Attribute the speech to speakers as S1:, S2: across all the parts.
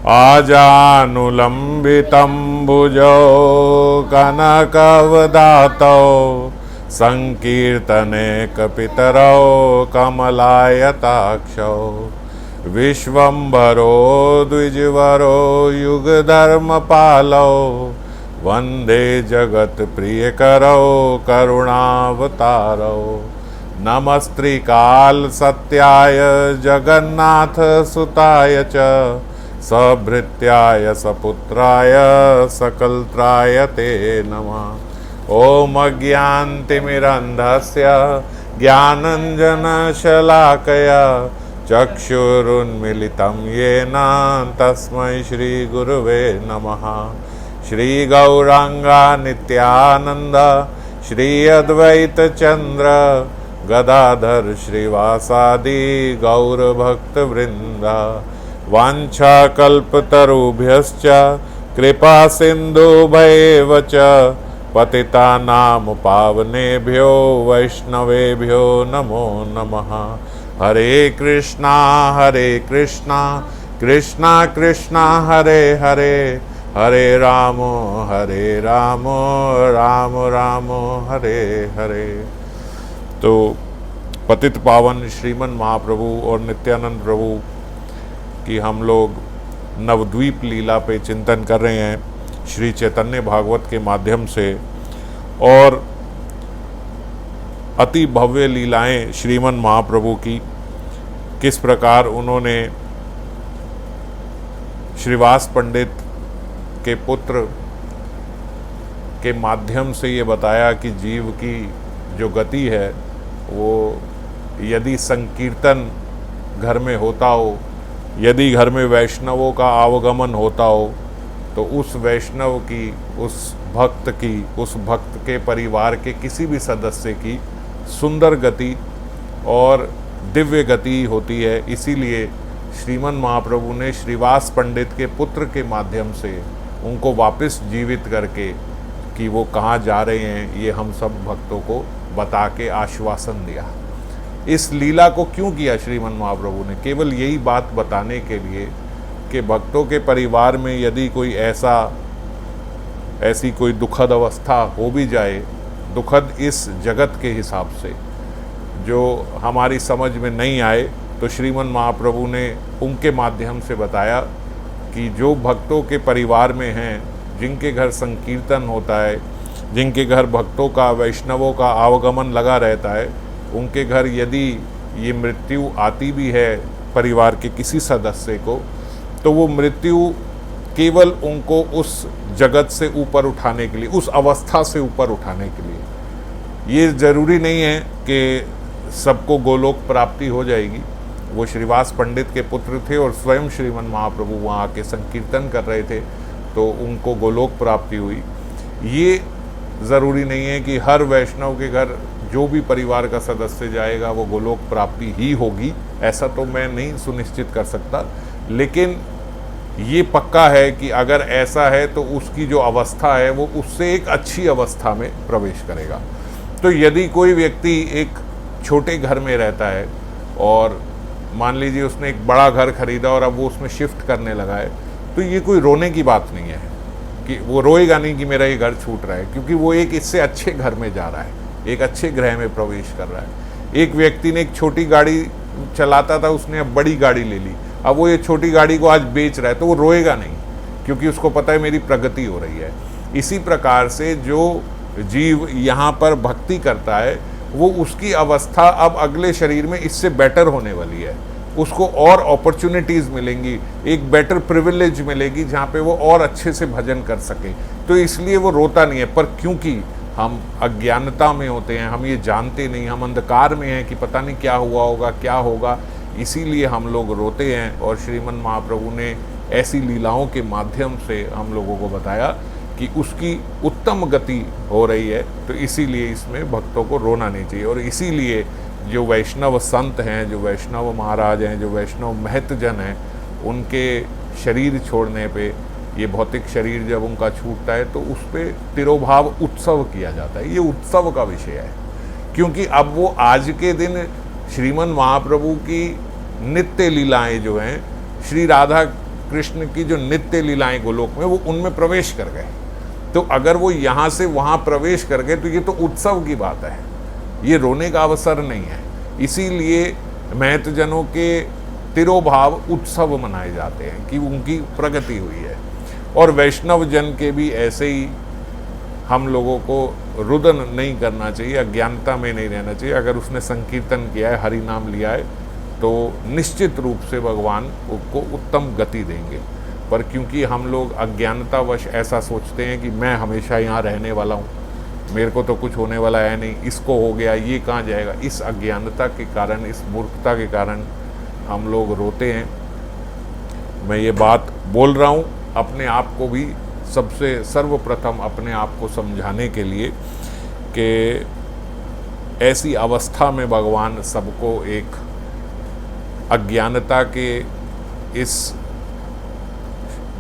S1: आजानुलंबितं भुजौ कनकवदातौ संकीर्तने कपितरौ कमलायताक्षौ विश्वम्भरो द्विजवरो युगधर्मपालौ वन्दे जगत्प्रियकरौ करुणावतारौ नमस्त्रिकाल सत्याय जगन्नाथ सुताय च सभृत्याय सपुत्राय सकलत्राय ते नमः। ओम अज्ञानतिमिरन्धस्य ज्ञानाञ्जनशलाकया चक्षुरुन्मीलितं येन तस्मै श्रीगुरुवे नमः। श्रीगौरांगा नित्यानंद श्री अद्वैत चंद्र गदाधर श्रीवासादि गौरभक्तवृंद वाञ्छाकल्पतरुभ्यश्च कृपा सिन्धुभ्येव च पतितानां पावनेभ्यो वैष्णवेभ्यो नमो नमः। हरे कृष्णा कृष्णा कृष्णा हरे हरे हरे राम राम राम हरे हरे। तो पतित पावन श्रीमन महाप्रभु और नित्यानंद प्रभु कि हम लोग नवद्वीप लीला पे चिंतन कर रहे हैं श्री चैतन्य भागवत के माध्यम से, और अति भव्य लीलाएं श्रीमन महाप्रभु की, किस प्रकार उन्होंने श्रीवास पंडित के पुत्र के माध्यम से ये बताया कि जीव की जो गति है वो यदि संकीर्तन घर में होता हो, यदि घर में वैष्णवों का आवागमन होता हो, तो उस वैष्णव की, उस भक्त की, उस भक्त के परिवार के किसी भी सदस्य की सुंदर गति और दिव्य गति होती है। इसीलिए श्रीमन महाप्रभु ने श्रीवास पंडित के पुत्र के माध्यम से उनको वापस जीवित करके कि वो कहाँ जा रहे हैं ये हम सब भक्तों को बता के आश्वासन दिया। इस लीला को क्यों किया श्रीमन महाप्रभु ने? केवल यही बात बताने के लिए कि भक्तों के परिवार में यदि कोई ऐसी कोई दुखद अवस्था हो भी जाए, दुखद इस जगत के हिसाब से जो हमारी समझ में नहीं आए, तो श्रीमन महाप्रभु ने उनके माध्यम से बताया कि जो भक्तों के परिवार में हैं, जिनके घर संकीर्तन होता है, जिनके घर भक्तों का, वैष्णवों का आवागमन लगा रहता है, उनके घर यदि ये मृत्यु आती भी है परिवार के किसी सदस्य को, तो वो मृत्यु केवल उनको उस जगत से ऊपर उठाने के लिए, उस अवस्था से ऊपर उठाने के लिए, ये ज़रूरी नहीं है कि सबको गोलोक प्राप्ति हो जाएगी। वो श्रीवास पंडित के पुत्र थे और स्वयं श्रीमन महाप्रभु वहाँ आके संकीर्तन कर रहे थे, तो उनको गोलोक प्राप्ति हुई। ये ज़रूरी नहीं है कि हर वैष्णव के घर जो भी परिवार का सदस्य जाएगा वो गोलोक प्राप्ति ही होगी, ऐसा तो मैं नहीं सुनिश्चित कर सकता, लेकिन ये पक्का है कि अगर ऐसा है तो उसकी जो अवस्था है वो उससे एक अच्छी अवस्था में प्रवेश करेगा। तो यदि कोई व्यक्ति एक छोटे घर में रहता है और मान लीजिए उसने एक बड़ा घर खरीदा और अब वो उसमें शिफ्ट करने लगा है, तो ये कोई रोने की बात नहीं है कि वो रोएगा नहीं कि मेरा ये घर छूट रहा है, क्योंकि वो एक इससे अच्छे घर में जा रहा है, एक अच्छे गृह में प्रवेश कर रहा है। एक व्यक्ति ने एक छोटी गाड़ी चलाता था, उसने अब बड़ी गाड़ी ले ली, अब वो ये छोटी गाड़ी को आज बेच रहा है, तो वो रोएगा नहीं, क्योंकि उसको पता है मेरी प्रगति हो रही है। इसी प्रकार से जो जीव यहाँ पर भक्ति करता है, वो उसकी अवस्था अब अगले शरीर में इससे बेटर होने वाली है, उसको और अपॉर्चुनिटीज़ मिलेंगी, एक बेटर प्रिविलेज मिलेगी जहाँ पे वो और अच्छे से भजन कर सके। तो इसलिए वो रोता नहीं है। पर क्योंकि हम अज्ञानता में होते हैं, हम ये जानते नहीं, हम अंधकार में हैं कि पता नहीं क्या हुआ होगा, क्या होगा, इसीलिए हम लोग रोते हैं। और श्रीमन महाप्रभु ने ऐसी लीलाओं के माध्यम से हम लोगों को बताया कि उसकी उत्तम गति हो रही है, तो इसीलिए इसमें भक्तों को रोना नहीं चाहिए। और इसीलिए जो वैष्णव संत हैं, जो वैष्णव महाराज हैं, जो वैष्णव महतजन हैं, उनके शरीर छोड़ने पे, ये भौतिक शरीर जब उनका छूटता है, तो उस पर तिरोभाव उत्सव किया जाता है। ये उत्सव का विषय है, क्योंकि अब वो आज के दिन श्रीमन महाप्रभु की नित्य लीलाएं जो हैं, श्री राधा कृष्ण की जो नित्य लीलाएं गोलोक में, वो उनमें प्रवेश कर गए। तो अगर वो यहाँ से वहाँ प्रवेश कर गए तो ये तो उत्सव की बात है, ये रोने का अवसर नहीं है। इसीलिए महतजनों के तिरोभाव उत्सव मनाए जाते हैं कि उनकी प्रगति हुई है। और वैष्णव जन के भी ऐसे ही हम लोगों को रुदन नहीं करना चाहिए, अज्ञानता में नहीं रहना चाहिए। अगर उसने संकीर्तन किया है, हरि नाम लिया है, तो निश्चित रूप से भगवान उसको उत्तम गति देंगे। पर क्योंकि हम लोग अज्ञानतावश ऐसा सोचते हैं कि मैं हमेशा यहाँ रहने वाला हूँ, मेरे को तो कुछ होने वाला है नहीं, इसको हो गया, ये कहाँ जाएगा, इस अज्ञानता के कारण, इस मूर्खता के कारण हम लोग रोते हैं। मैं ये बात बोल रहा हूँ अपने आप को भी सबसे सर्वप्रथम अपने आप को समझाने के लिए कि ऐसी अवस्था में भगवान सबको एक अज्ञानता के इस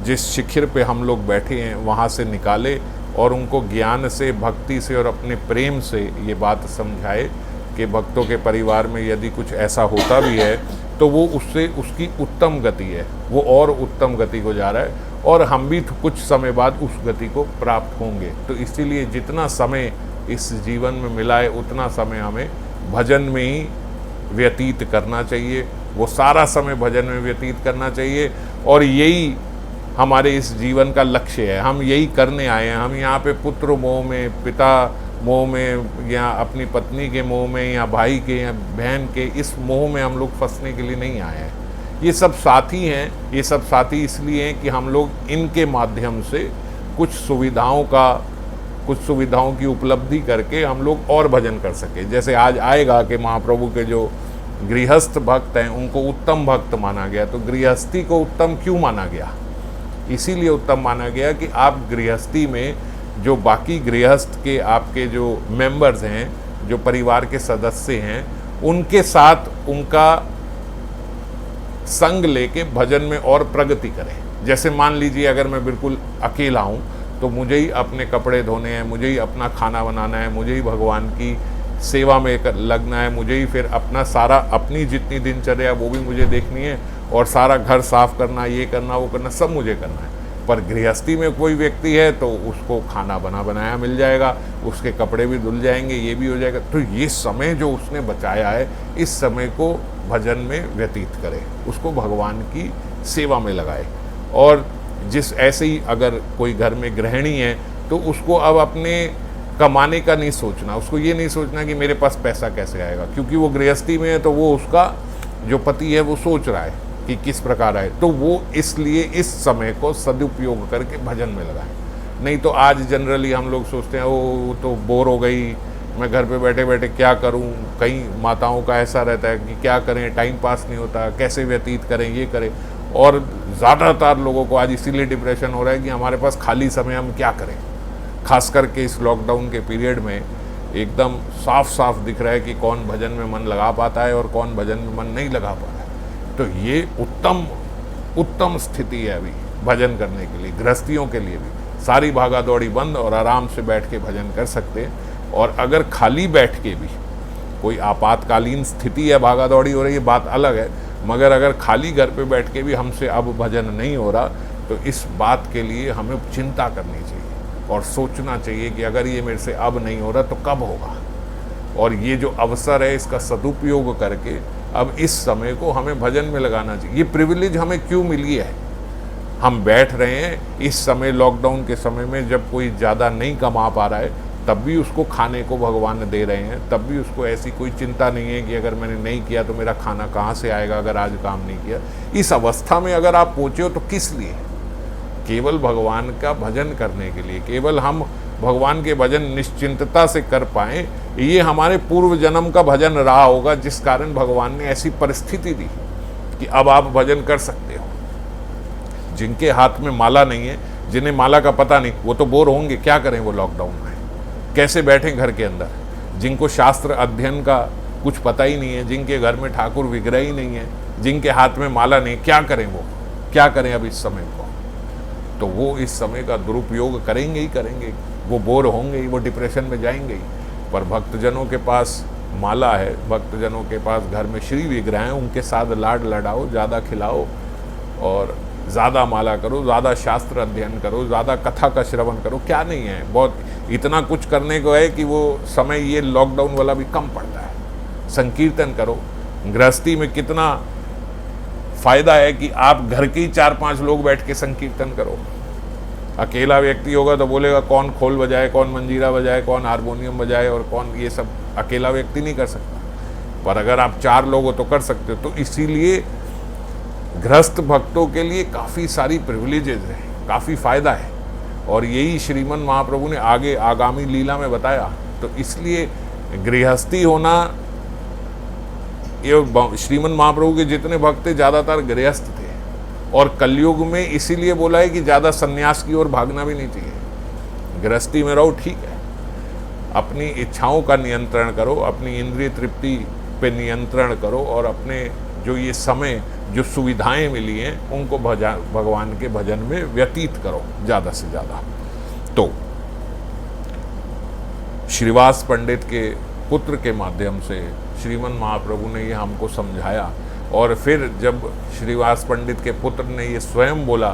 S1: जिस शिखर पे हम लोग बैठे हैं वहाँ से निकाले और उनको ज्ञान से, भक्ति से और अपने प्रेम से ये बात समझाए कि भक्तों के परिवार में यदि कुछ ऐसा होता भी है तो वो उससे उसकी उत्तम गति है, वो और उत्तम गति को जा रहा है और हम भी कुछ समय बाद उस गति को प्राप्त होंगे। तो इसीलिए जितना समय इस जीवन में मिला है उतना समय हमें भजन में ही व्यतीत करना चाहिए, वो सारा समय भजन में व्यतीत करना चाहिए। और यही हमारे इस जीवन का लक्ष्य है, हम यही करने आए हैं। हम यहाँ पे पुत्र मोह में, पिता मोह में, या अपनी पत्नी के मोह में, या भाई के या बहन के इस मोह में हम लोग फंसने के लिए नहीं आए हैं। ये सब साथी हैं, ये सब साथी इसलिए हैं कि हम लोग इनके माध्यम से कुछ सुविधाओं की उपलब्धि करके हम लोग और भजन कर सके। जैसे आज आएगा कि महाप्रभु के जो गृहस्थ भक्त हैं उनको उत्तम भक्त माना गया। तो गृहस्थी को उत्तम क्यों माना गया? इसीलिए उत्तम माना गया कि आप गृहस्थी में जो बाकी गृहस्थ के आपके जो मेंबर्स हैं, जो परिवार के सदस्य हैं, उनके साथ उनका संग लेके भजन में और प्रगति करें। जैसे मान लीजिए अगर मैं बिल्कुल अकेला हूँ तो मुझे ही अपने कपड़े धोने हैं, मुझे ही अपना खाना बनाना है, मुझे ही भगवान की सेवा में लगना है, मुझे ही फिर अपना सारा अपनी जितनी दिनचर्या वो भी मुझे देखनी है और सारा घर साफ करना, ये करना, वो करना, सब मुझे करना है। पर गृहस्थी में कोई व्यक्ति है तो उसको खाना बनाया मिल जाएगा, उसके कपड़े भी धुल जाएंगे, ये भी हो जाएगा। तो ये समय जो उसने बचाया है इस समय को भजन में व्यतीत करे, उसको भगवान की सेवा में लगाए। और जिस ऐसे ही अगर कोई घर में गृहिणी है तो उसको अब अपने कमाने का नहीं सोचना, उसको ये नहीं सोचना कि मेरे पास पैसा कैसे आएगा, क्योंकि वो गृहस्थी में है तो वो उसका जो पति है वो सोच रहा है कि किस प्रकार आए। तो वो इसलिए इस समय को सदुपयोग करके भजन में लगाएं। नहीं तो आज जनरली हम लोग सोचते हैं वो तो बोर हो गई, मैं घर पे बैठे बैठे क्या करूं। कई माताओं का ऐसा रहता है कि क्या करें, टाइम पास नहीं होता, कैसे व्यतीत करें, ये करें। और ज़्यादातर लोगों को आज इसीलिए डिप्रेशन हो रहा है कि हमारे पास खाली समय, हम क्या करें। खास करके इस लॉकडाउन के पीरियड में एकदम साफ साफ दिख रहा है कि कौन भजन में मन लगा पाता है और कौन भजन में मन नहीं लगा पा रहा है। तो ये उत्तम स्थिति है अभी भजन करने के लिए, गृहस्थियों के लिए भी। सारी भागा दौड़ी बंद और आराम से बैठ के भजन कर सकते हैं। और अगर खाली बैठ के भी कोई आपातकालीन स्थिति है, भागा दौड़ी हो रही है, बात अलग है, मगर अगर खाली घर पे बैठ के भी हमसे अब भजन नहीं हो रहा तो इस बात के लिए हमें चिंता करनी चाहिए और सोचना चाहिए कि अगर ये मेरे से अब नहीं हो रहा तो कब होगा। और ये जो अवसर है इसका सदुपयोग करके अब इस समय को हमें भजन में लगाना चाहिए। ये प्रिविलेज हमें क्यों मिली है? हम बैठ रहे हैं इस समय, लॉकडाउन के समय में, जब कोई ज़्यादा नहीं कमा पा रहा है तब भी उसको खाने को भगवान दे रहे हैं, तब भी उसको ऐसी कोई चिंता नहीं है कि अगर मैंने नहीं किया तो मेरा खाना कहाँ से आएगा अगर आज काम नहीं किया। इस अवस्था में अगर आप पहुँचे हो तो किस लिए? केवल भगवान का भजन करने के लिए। केवल हम भगवान के भजन निश्चिंतता से कर पाएँ, ये हमारे पूर्व जन्म का भजन रहा होगा जिस कारण भगवान ने ऐसी परिस्थिति दी कि अब आप भजन कर सकते हो। जिनके हाथ में माला नहीं है, जिन्हें माला का पता नहीं, वो तो बोर होंगे, क्या करें वो लॉकडाउन में, कैसे बैठें घर के अंदर। जिनको शास्त्र अध्ययन का कुछ पता ही नहीं है, जिनके घर में ठाकुर विग्रह ही नहीं है, जिनके हाथ में माला नहीं, क्या करें वो, क्या करें अब इस समय को? तो वो इस समय का दुरुपयोग करेंगे ही करेंगे, वो बोर होंगे ही, वो डिप्रेशन में जाएंगे ही। पर भक्तजनों के पास माला है, भक्तजनों के पास घर में श्री विग्रह हैं, उनके साथ लाड लड़ाओ, ज़्यादा खिलाओ और ज़्यादा माला करो, ज़्यादा शास्त्र अध्ययन करो, ज़्यादा कथा का श्रवण करो, क्या नहीं है, बहुत इतना कुछ करने को है कि वो समय ये लॉकडाउन वाला भी कम पड़ता है। संकीर्तन करो, गृहस्थी में कितना फायदा है कि आप घर के ही 4-5 लोग बैठ के संकीर्तन करो। अकेला व्यक्ति होगा तो बोलेगा कौन खोल बजाए, कौन मंजीरा बजाए, कौन हारमोनियम बजाए और कौन, ये सब अकेला व्यक्ति नहीं कर सकता। पर अगर आप 4 लोग हो तो कर सकते हो। तो इसीलिए गृहस्थ भक्तों के लिए काफ़ी सारी प्रिविलेजेस हैं, काफ़ी फ़ायदा है, और यही श्रीमन महाप्रभु ने आगे आगामी लीला में बताया। तो इसलिए गृहस्थी होना, ये श्रीमन महाप्रभु के जितने भक्त थे ज़्यादातर गृहस्थ थे, और कलयुग में इसीलिए बोला है कि ज़्यादा संन्यास की ओर भागना भी नहीं चाहिए। गृहस्थी में रहो, ठीक है, अपनी इच्छाओं का नियंत्रण करो, अपनी इंद्रिय तृप्ति पे नियंत्रण करो, और अपने जो ये समय, जो सुविधाएं मिली हैं, उनको भगवान के भजन में व्यतीत करो ज़्यादा से ज़्यादा। तो श्रीवास पंडित के पुत्र के माध्यम से श्रीमन महाप्रभु ने ये हमको समझाया। और फिर जब श्रीवास पंडित के पुत्र ने ये स्वयं बोला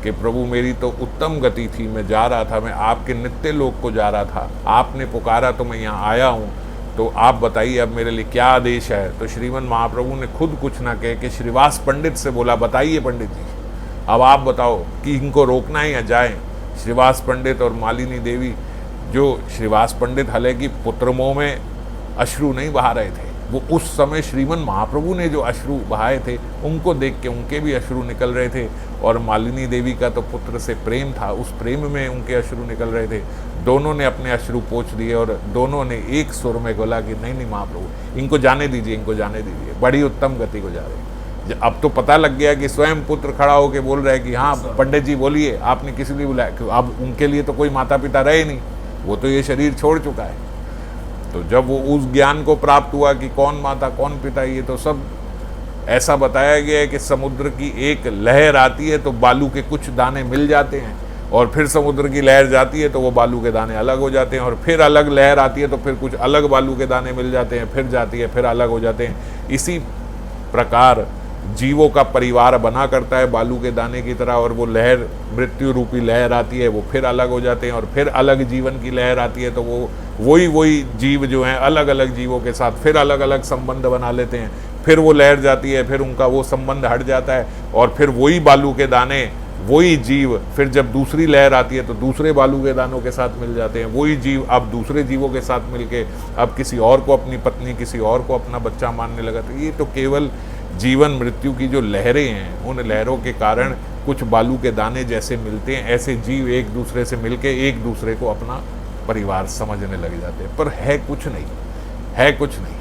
S1: कि प्रभु मेरी तो उत्तम गति थी, मैं जा रहा था, मैं आपके नित्य लोक को जा रहा था, आपने पुकारा तो मैं यहाँ आया हूँ, तो आप बताइए अब मेरे लिए क्या आदेश है। तो श्रीमन महाप्रभु ने खुद कुछ ना कह के श्रीवास पंडित से बोला, बताइए पंडित जी, अब आप बताओ कि इनको रोकना है या जाएं। श्रीवास पंडित और मालिनी देवी, जो श्रीवास पंडित हालांकि पुत्रमोह में अश्रु नहीं बहा रहे थे, वो उस समय श्रीमन महाप्रभु ने जो अश्रु बहाए थे उनको देख के उनके भी अश्रु निकल रहे थे, और मालिनी देवी का तो पुत्र से प्रेम था, उस प्रेम में उनके अश्रु निकल रहे थे। दोनों ने अपने अश्रु पोंछ दिए और दोनों ने एक सुर में बोला कि नहीं नहीं महाप्रभु, इनको जाने दीजिए, इनको जाने दीजिए, बड़ी उत्तम गति को जा रहे। अब तो पता लग गया कि स्वयं पुत्र खड़ा होकर बोल रहा है कि हाँ पंडित जी बोलिए, आपने किस लिए बुलाया। अब उनके लिए तो कोई माता पिता रहे नहीं, वो तो ये शरीर छोड़ चुका है। तो जब वो उस ज्ञान को प्राप्त हुआ कि कौन माता कौन पिता, ये तो सब ऐसा बताया गया है कि समुद्र की एक लहर आती है तो बालू के कुछ दाने मिल जाते हैं, और फिर समुद्र की लहर जाती है तो वो बालू के दाने अलग हो जाते हैं, और फिर अलग लहर आती है तो फिर कुछ अलग बालू के दाने मिल जाते हैं, फिर जाती है फिर अलग हो जाते हैं। इसी प्रकार जीवों का परिवार बना करता है बालू के दाने की तरह, और वो लहर मृत्यु रूपी लहर आती है, वो फिर अलग हो जाते हैं, और फिर अलग जीवन की लहर आती है तो वो वही जीव जो हैं अलग अलग जीवों के साथ फिर अलग अलग संबंध बना लेते हैं, फिर वो लहर जाती है, फिर उनका वो संबंध हट जाता है, और फिर वही बालू के दाने, वही जीव फिर जब दूसरी लहर आती है तो दूसरे बालू के दानों के साथ मिल जाते हैं। वही जीव अब दूसरे जीवों के साथ मिलके अब किसी और को अपनी पत्नी, किसी और को अपना बच्चा मानने लगा। तो ये तो केवल जीवन मृत्यु की जो लहरें हैं, उन लहरों के कारण कुछ बालू के दाने जैसे मिलते हैं, ऐसे जीव एक दूसरे से मिलके एक दूसरे को अपना परिवार समझने लग जाते हैं, पर है कुछ नहीं, है कुछ नहीं।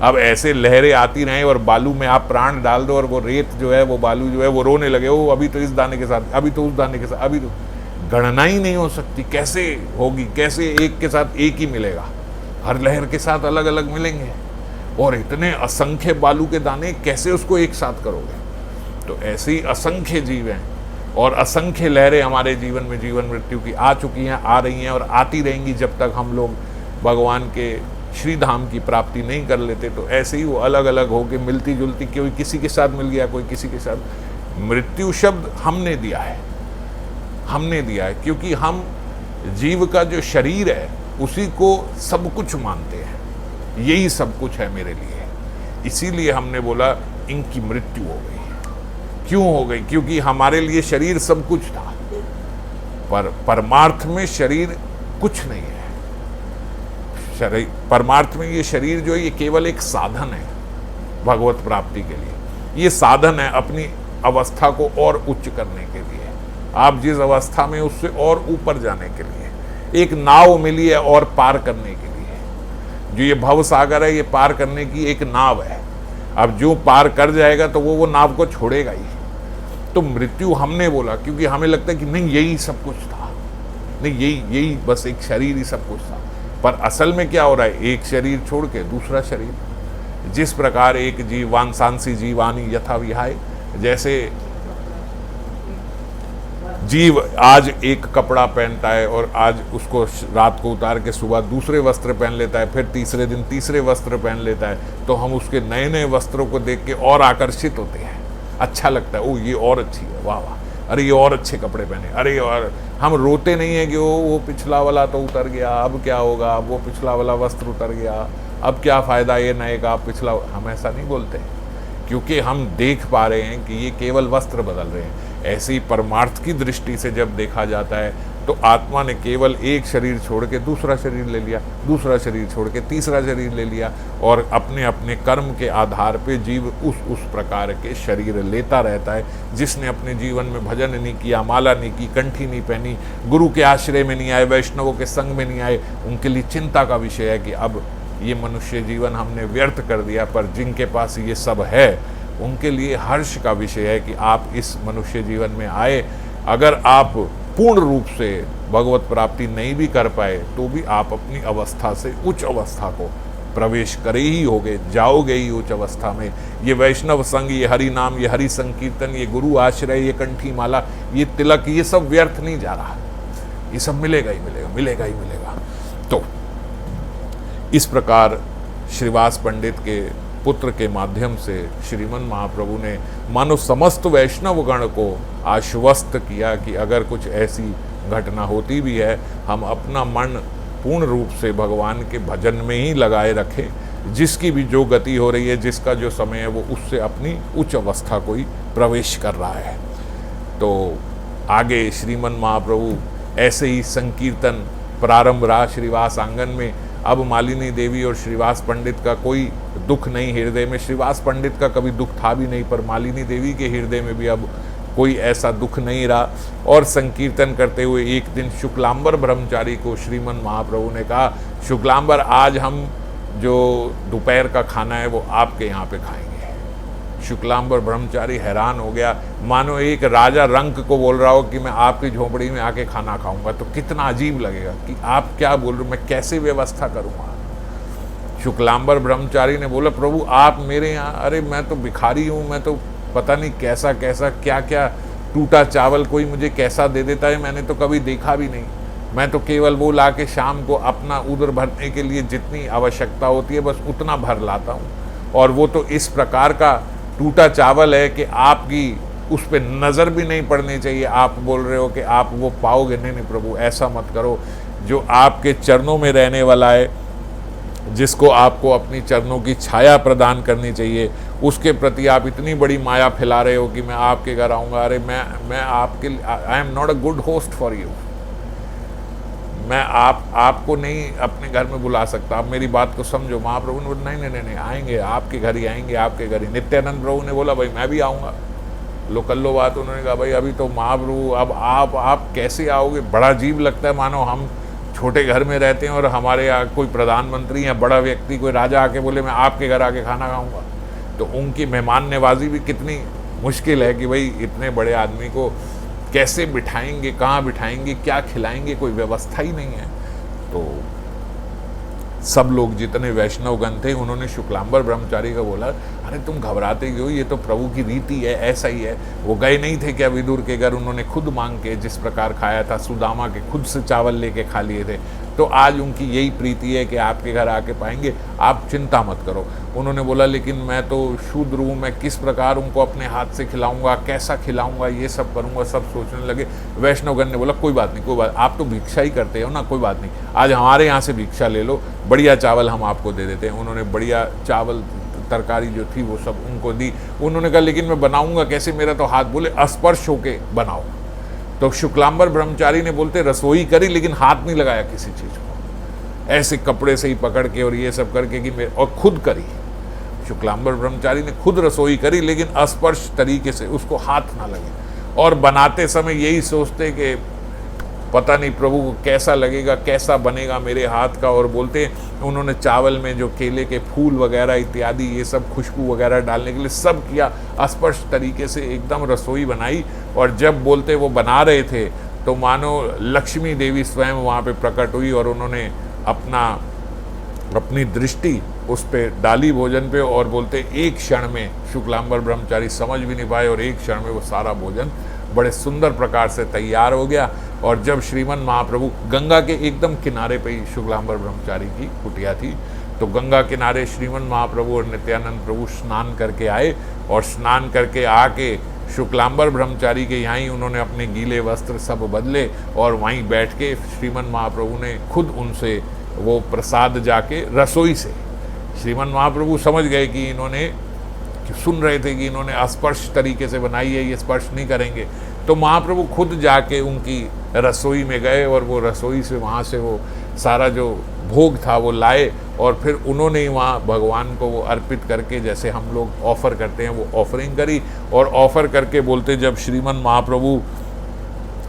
S1: अब ऐसे लहरें आती रहें और बालू में आप प्राण डाल दो और वो रेत जो है, वो बालू जो है वो रोने लगे, वो अभी तो इस दाने के साथ, अभी तो उस दाने के साथ, अभी तो गणना ही नहीं हो सकती। कैसे होगी, कैसे एक के साथ एक ही मिलेगा, हर लहर के साथ अलग अलग मिलेंगे, और इतने असंख्य बालू के दाने कैसे उसको एक साथ करोगे। तो ऐसे ही असंख्य जीव हैं और असंख्य लहरें हमारे जीवन में जीवन मृत्यु की आ चुकी हैं, आ रही हैं और आती रहेंगी जब तक हम लोग भगवान के श्री धाम की प्राप्ति नहीं कर लेते। तो ऐसे ही वो अलग अलग होके मिलती जुलती, कोई किसी के साथ मिल गया, कोई किसी के साथ। मृत्यु शब्द हमने दिया है, हमने दिया है, क्योंकि हम जीव का जो शरीर है उसी को सब कुछ मानते हैं, यही सब कुछ है मेरे लिए, इसीलिए हमने बोला इनकी मृत्यु हो गई। क्यों हो गई? क्योंकि हमारे लिए शरीर सब कुछ था, पर परमार्थ में शरीर कुछ नहीं है। शरीर परमार्थ में ये शरीर जो है ये केवल एक साधन है भगवत प्राप्ति के लिए। ये साधन है अपनी अवस्था को और उच्च करने के लिए, आप जिस अवस्था में उससे और ऊपर जाने के लिए। एक नाव मिली है और पार करने के लिए, जो ये भव सागर है ये पार करने की एक नाव है। अब जो पार कर जाएगा तो वो नाव को छोड़ेगा ही। तो मृत्यु हमने बोला क्योंकि हमें लगता है कि नहीं यही सब कुछ था, नहीं यही बस एक शरीर ही सब कुछ था। पर असल में क्या हो रहा है, एक शरीर छोड़ के दूसरा शरीर। जिस प्रकार एक जीवान सांसी जीवानी यथा विहाय, जैसे जीव आज एक कपड़ा पहनता है और आज उसको रात को उतार के सुबह दूसरे वस्त्र पहन लेता है, फिर तीसरे दिन तीसरे वस्त्र पहन लेता है, तो हम उसके नए नए वस्त्रों को देख के और आकर्षित होते हैं। अच्छा लगता है, ओ ये और अच्छी है, वाह वाह, अरे ये और अच्छे कपड़े पहने, अरे और हम रोते नहीं है कि वो पिछला वाला तो उतर गया, अब क्या होगा, अब वो पिछला वाला वस्त्र उतर गया, अब क्या फ़ायदा ये नए का, पिछला। हम ऐसा नहीं बोलते, क्योंकि हम देख पा रहे हैं कि ये केवल वस्त्र बदल रहे हैं। ऐसे ही परमार्थ की दृष्टि से जब देखा जाता है तो आत्मा ने केवल एक शरीर छोड़ के दूसरा शरीर ले लिया, दूसरा शरीर छोड़ के तीसरा शरीर ले लिया, और अपने अपने कर्म के आधार पे जीव उस प्रकार के शरीर लेता रहता है। जिसने अपने जीवन में भजन नहीं किया, माला नहीं की, कंठी नहीं पहनी, गुरु के आश्रय में नहीं आए, वैष्णवों के संग में नहीं आए, उनके लिए चिंता का विषय है कि अब ये मनुष्य जीवन हमने व्यर्थ कर दिया। पर जिनके पास ये सब है उनके लिए हर्ष का विषय है कि आप इस मनुष्य जीवन में आए। अगर आप पूर्ण रूप से भगवत प्राप्ति नहीं भी कर पाए तो भी आप अपनी अवस्था से उच्च अवस्था को प्रवेश करे ही होगे, जाओगे ही उच्च अवस्था में। ये वैष्णव संग, ये हरि नाम, ये हरि संकीर्तन, ये गुरु आश्रय, ये कंठी माला, ये तिलक, ये सब व्यर्थ नहीं जा रहा, ये सब मिलेगा ही मिलेगा, मिलेगा ही मिलेगा। तो इस प्रकार श्रीवास पंडित के पुत्र के माध्यम से श्रीमन महाप्रभु ने मानो समस्त वैष्णव गण को आश्वस्त किया कि अगर कुछ ऐसी घटना होती भी है, हम अपना मन पूर्ण रूप से भगवान के भजन में ही लगाए रखें। जिसकी भी जो गति हो रही है, जिसका जो समय है, वो उससे अपनी उच्च अवस्था को ही प्रवेश कर रहा है। तो आगे श्रीमन महाप्रभु ऐसे ही संकीर्तन प्रारंभ रहा श्रीवास आंगन में। अब मालिनी देवी और श्रीवास पंडित का कोई दुख नहीं हृदय में। श्रीवास पंडित का कभी दुख था भी नहीं, पर मालिनी देवी के हृदय में भी अब कोई ऐसा दुख नहीं रहा। और संकीर्तन करते हुए एक दिन शुक्लांबर ब्रह्मचारी को श्रीमन महाप्रभु ने कहा, शुक्लांबर, आज हम जो दोपहर का खाना है वो आपके यहाँ पे खाएंगे। शुक्लांबर ब्रह्मचारी हैरान हो गया, मानो एक राजा रंक को बोल रहा हो कि मैं आपकी झोपड़ी में आके खाना खाऊंगा, तो कितना अजीब लगेगा कि आप क्या बोल रहे हो, मैं कैसे व्यवस्था करूँगा। शुक्लांबर ब्रह्मचारी ने बोला, प्रभु आप मेरे यहाँ, अरे मैं तो भिखारी हूँ, मैं तो पता नहीं कैसा कैसा क्या क्या टूटा चावल कोई मुझे कैसा दे देता है, मैंने तो कभी देखा भी नहीं। मैं तो केवल वो ला के शाम को अपना उदर भरने के लिए जितनी आवश्यकता होती है बस उतना भर लाता हूँ, और वो तो इस प्रकार का टूटा चावल है कि आपकी उस पर नज़र भी नहीं पड़नी चाहिए। आप बोल रहे हो कि आप वो पाओगे। नहीं नहीं प्रभु, ऐसा मत करो। जो आपके चरणों में रहने वाला है, जिसको आपको अपनी चरणों की छाया प्रदान करनी चाहिए, उसके प्रति आप इतनी बड़ी माया फैला रहे हो कि मैं आपके घर आऊँगा। अरे मैं आपके, I am not a good host for you. मैं आपको नहीं अपने घर में बुला सकता, आप मेरी बात को समझो। महाप्रभु ने बोला, नहीं, आएंगे, आपके घर ही आएंगे, आपके घर ही। नित्यानंद प्रभु ने बोला, भाई मैं भी आऊँगा। लोकल्लो बात उन्होंने कहा, भाई अभी तो महाप्रभु, अब आप कैसे आओगे। बड़ा अजीब लगता है, मानो हम छोटे घर में रहते हैं और हमारे यहाँ कोई प्रधानमंत्री या बड़ा व्यक्ति, कोई राजा आके बोले मैं आपके घर आके खाना खाऊँगा। तो उनकी मेहमान नवाजी भी कितनी मुश्किल है कि भाई इतने बड़े आदमी को कैसे बिठाएंगे, कहाँ बिठाएंगे, क्या खिलाएंगे, कोई व्यवस्था ही नहीं है। तो सब लोग जितने वैष्णवगण थे उन्होंने शुक्लांबर ब्रह्मचारी को बोला, अरे तुम घबराते क्यों, ये तो प्रभु की रीति है, ऐसा ही है। वो गए नहीं थे क्या विदुर के घर, उन्होंने खुद मांग के जिस प्रकार खाया था, सुदामा के खुद से चावल लेके खा लिए थे। तो आज उनकी यही प्रीति है कि आपके घर आके पाएंगे, आप चिंता मत करो। उन्होंने बोला, लेकिन मैं तो शूद्र हूँ, मैं किस प्रकार उनको अपने हाथ से खिलाऊंगा, कैसा खिलाऊंगा, ये सब करूँगा। सब सोचने लगे। वैष्णवगण ने बोला, कोई बात नहीं, कोई बात, आप तो भिक्षा ही करते हो ना, कोई बात नहीं, आज हमारे यहाँ से भिक्षा ले लो, बढ़िया चावल हम आपको दे देते हैं। उन्होंने बढ़िया चावल तरकारी जो थी वो सब उनको दी। उन्होंने कहा, लेकिन मैं बनाऊँगा कैसे, मेरा तो हाथ, बोले अस्पर्श होके बनाओ। तो शुक्लांबर ब्रह्मचारी ने बोलते रसोई करी लेकिन हाथ नहीं लगाया किसी चीज़ को, ऐसे कपड़े से ही पकड़ के और ये सब करके कि और खुद करी। शुक्लांबर ब्रह्मचारी ने खुद रसोई करी लेकिन अस्पर्श तरीके से, उसको हाथ ना लगे। और बनाते समय यही सोचते कि पता नहीं प्रभु को कैसा लगेगा, कैसा बनेगा मेरे हाथ का। और बोलते उन्होंने चावल में जो केले के फूल वगैरह इत्यादि ये सब खुशबू वगैरह डालने के लिए सब किया, अस्पर्श तरीके से एकदम रसोई बनाई। और जब बोलते वो बना रहे थे तो मानो लक्ष्मी देवी स्वयं वहाँ पे प्रकट हुई और उन्होंने अपनी दृष्टि उस पे डाली भोजन पे। और बोलते एक क्षण में शुक्लांबर ब्रह्मचारी समझ भी नहीं पाए और एक क्षण में वो सारा भोजन बड़े सुंदर प्रकार से तैयार हो गया। और जब श्रीमन महाप्रभु, गंगा के एकदम किनारे पे ही शुक्लांबर ब्रह्मचारी की कुटिया थी, तो गंगा किनारे श्रीमन महाप्रभु और नित्यानंद प्रभु स्नान करके आए, और स्नान करके आके शुक्लांबर ब्रह्मचारी के यहाँ ही उन्होंने अपने गीले वस्त्र सब बदले, और वहीं बैठ के श्रीमन महाप्रभु ने खुद उनसे वो प्रसाद जाके रसोई से, श्रीमन महाप्रभु समझ गए कि इन्होंने सुन रहे थे कि इन्होंने अस्पर्श तरीके से बनाई है, ये स्पर्श नहीं करेंगे, तो महाप्रभु खुद जाके उनकी रसोई में गए और वो रसोई से वहाँ से वो सारा जो भोग था वो लाए, और फिर उन्होंने ही वहाँ भगवान को वो अर्पित करके, जैसे हम लोग ऑफ़र करते हैं वो ऑफरिंग करी, और ऑफ़र करके बोलते जब श्रीमन महाप्रभु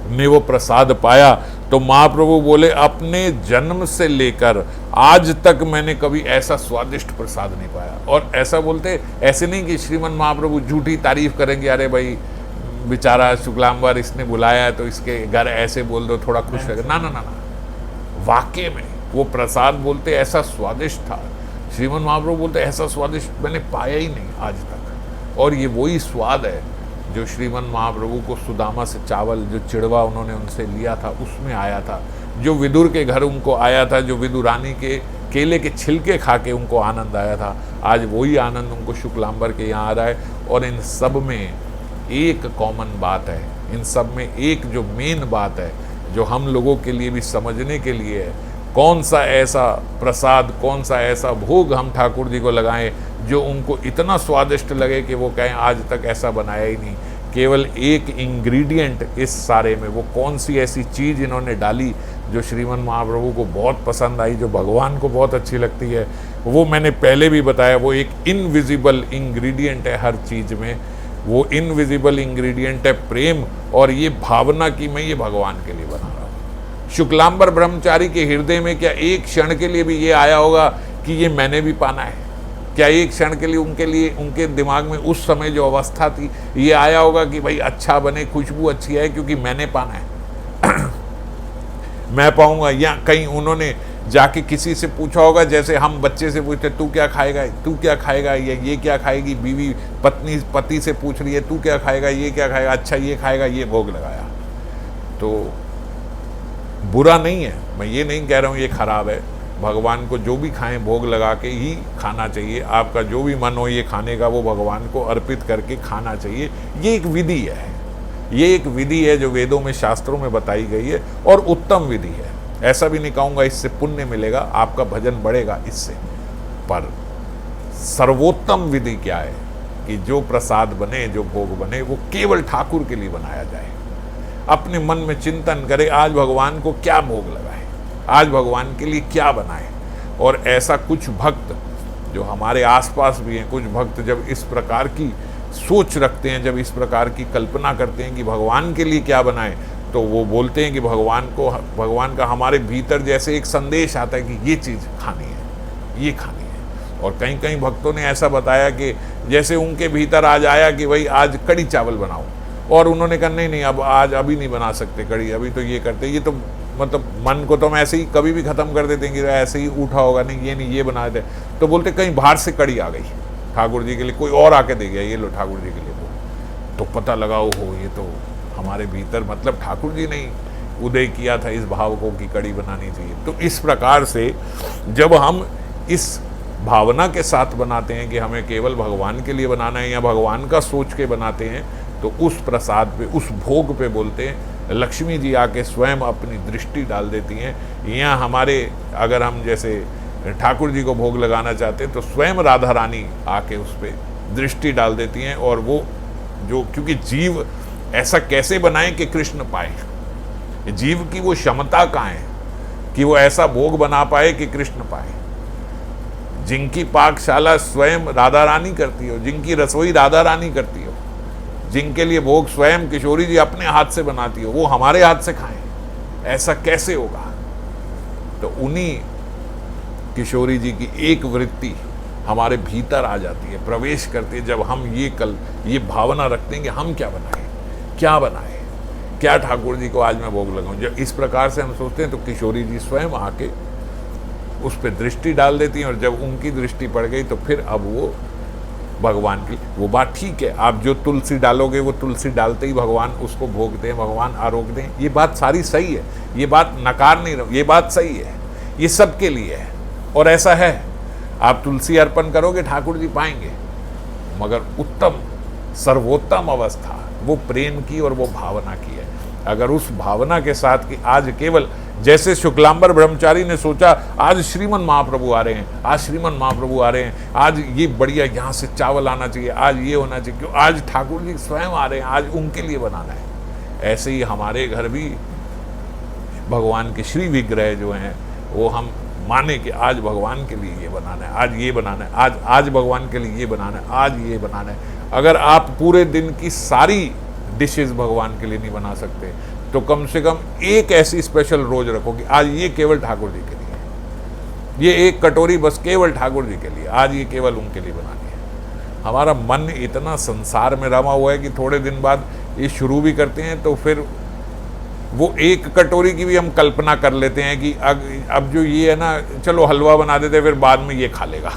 S1: ने वो प्रसाद पाया तो महाप्रभु बोले, अपने जन्म से लेकर आज तक मैंने कभी ऐसा स्वादिष्ट प्रसाद नहीं पाया। और ऐसा बोलते, ऐसे नहीं कि श्रीमन महाप्रभु झूठी तारीफ करेंगे, अरे भाई बेचारा शुक्लांबर इसने बुलाया है तो इसके घर ऐसे बोल दो थोड़ा खुश लगे, ना ना ना ना, वाकई में वो प्रसाद बोलते ऐसा स्वादिष्ट था। श्रीमन महाप्रभु बोलते ऐसा स्वादिष्ट मैंने पाया ही नहीं आज तक। और ये वही स्वाद है जो श्रीमन महाप्रभु को सुदामा से चावल जो चिड़वा उन्होंने उनसे लिया था उसमें आया था, जो विदुर के घर उनको आया था, जो विदुरानी के केले के छिलके खा के उनको आनंद आया था, आज वही आनंद उनको शुक्लांबर के यहाँ आ रहा है। और इन सब में एक कॉमन बात है, इन सब में एक जो मेन बात है जो हम लोगों के लिए भी समझने के लिए है, कौन सा ऐसा प्रसाद, कौन सा ऐसा भोग हम ठाकुर जी को लगाएं जो उनको इतना स्वादिष्ट लगे कि वो कहें आज तक ऐसा बनाया ही नहीं। केवल एक इंग्रेडिएंट इस सारे में, वो कौन सी ऐसी चीज़ इन्होंने डाली जो श्रीमन महाप्रभु को बहुत पसंद आई, जो भगवान को बहुत अच्छी लगती है, वो मैंने पहले भी बताया, वो एक इनविजिबल इंग्रेडिएंट है हर चीज़ में। वो इनविजिबल इंग्रेडिएंट है प्रेम, और ये भावना की मैं ये भगवान के लिए बना रहा हूँ। शुक्लांबर ब्रह्मचारी के हृदय में क्या एक क्षण के लिए भी ये आया होगा कि ये मैंने भी पाना है? क्या एक क्षण के लिए उनके दिमाग में उस समय जो अवस्था थी ये आया होगा कि भाई अच्छा बने, खुशबू अच्छी है क्योंकि मैंने पाना है मैं पाऊंगा? या कहीं उन्होंने जाके किसी से पूछा होगा, जैसे हम बच्चे से पूछते तू क्या खाएगा, तू क्या खाएगा, ये क्या खाएगी, बीवी पति से पूछ रही है तू क्या खाएगा, ये क्या खाएगा, अच्छा ये खाएगा, ये भोग लगाया। तो बुरा नहीं है, मैं ये नहीं कह रहा हूँ ये खराब है। भगवान को जो भी खाएं भोग लगा के ही खाना चाहिए। आपका जो भी मन हो ये खाने का वो भगवान को अर्पित करके खाना चाहिए। ये एक विधि है, ये एक विधि है जो वेदों में शास्त्रों में बताई गई है और उत्तम विधि है। ऐसा भी नहीं कहूँगा इससे पुण्य मिलेगा, आपका भजन बढ़ेगा इससे, पर सर्वोत्तम विधि क्या है कि जो प्रसाद बने, जो भोग बने, वो केवल ठाकुर के लिए बनाया जाए। अपने मन में चिंतन करे आज भगवान को क्या भोग लगाए, आज भगवान के लिए क्या बनाए। और ऐसा कुछ भक्त जो हमारे आसपास भी हैं, कुछ भक्त जब इस प्रकार की सोच रखते हैं, जब इस प्रकार की कल्पना करते हैं कि भगवान के लिए क्या बनाए, तो वो बोलते हैं कि भगवान का हमारे भीतर जैसे एक संदेश आता है कि ये चीज़ खानी है, ये खानी है। और कई कई भक्तों ने ऐसा बताया कि जैसे उनके भीतर आज आया कि भाई आज कड़ी चावल बनाओ, और उन्होंने कहा नहीं अब अभी नहीं बना सकते कड़ी, अभी तो ये करते, ये तो मतलब मन को तो हम ऐसे ही कभी भी ख़त्म कर देते हैं कि ऐसे ही उठा होगा, नहीं ये बना देते। तो बोलते कहीं बाहर से कड़ी आ गई ठाकुर जी के लिए, कोई और आके दे गया, ये लो ठाकुर जी के लिए वो, तो पता लगा हो ये तो हमारे भीतर मतलब ठाकुर जी ने उदय किया था इस भाव को कि कड़ी बनानी चाहिए। तो इस प्रकार से जब हम इस भावना के साथ बनाते हैं कि हमें केवल भगवान के लिए बनाना है या भगवान का सोच के बनाते हैं, तो उस प्रसाद पे, उस भोग पे बोलते हैं लक्ष्मी जी आके स्वयं अपनी दृष्टि डाल देती हैं। यहाँ हमारे अगर हम जैसे ठाकुर जी को भोग लगाना चाहते हैं तो स्वयं राधा रानी आके उस पर दृष्टि डाल देती हैं। और वो जो, क्योंकि जीव ऐसा कैसे बनाए कि कृष्ण पाए, जीव की वो क्षमता कहाँ है कि वो ऐसा भोग बना पाए कि कृष्ण पाए। जिनकी पाकशाला स्वयं राधा रानी करती हो, जिनकी रसोई राधा रानी करती हो, जिनके लिए भोग स्वयं किशोरी जी अपने हाथ से बनाती हो, वो हमारे हाथ से खाएं, ऐसा कैसे होगा? तो उन्हीं किशोरी जी की एक वृत्ति हमारे भीतर आ जाती है, प्रवेश करती है, जब हम ये भावना रखते हैं कि हम क्या बनाएं, क्या ठाकुर जी को आज मैं भोग लगाऊं। जब इस प्रकार से हम सोचते हैं तो किशोरी जी स्वयं आके उस पर दृष्टि डाल देती हैं, और जब उनकी दृष्टि पड़ गई तो फिर अब वो भगवान की वो बात ठीक है, आप जो तुलसी डालोगे वो तुलसी डालते ही भगवान उसको भोग दें, भगवान आरोग्य दें, ये बात सारी सही है, ये बात नकार नहीं रहा, ये बात सही है, ये सबके लिए है और ऐसा है। आप तुलसी अर्पण करोगे, ठाकुर जी पाएंगे, मगर उत्तम सर्वोत्तम अवस्था वो प्रेम की और वो भावना की है। अगर उस भावना के साथ कि आज केवल जैसे शुक्लांबर ब्रह्मचारी ने सोचा आज श्रीमन महाप्रभु आ रहे हैं, आज श्रीमन महाप्रभु आ रहे हैं, आज ये बढ़िया यहाँ से चावल आना चाहिए, आज ये होना चाहिए, क्यों आज ठाकुर जी स्वयं आ रहे हैं, आज उनके लिए बनाना है। ऐसे ही हमारे घर भी भगवान के श्री विग्रह जो हैं वो हम माने कि आज भगवान के लिए ये बनाना है, आज ये बनाना है, आज भगवान के लिए ये बनाना है, आज ये बनाना है। अगर आप पूरे दिन की सारी डिशेस भगवान के लिए नहीं बना सकते तो कम से कम एक ऐसी स्पेशल रोज रखो कि आज ये केवल ठाकुर जी के लिए, ये एक कटोरी बस केवल ठाकुर जी के लिए, आज ये केवल उनके लिए बनानी है। हमारा मन इतना संसार में रमा हुआ है कि थोड़े दिन बाद ये शुरू भी करते हैं तो फिर वो एक कटोरी की भी हम कल्पना कर लेते हैं कि अब जो ये है ना, चलो हलवा बना देते फिर बाद में ये खा लेगा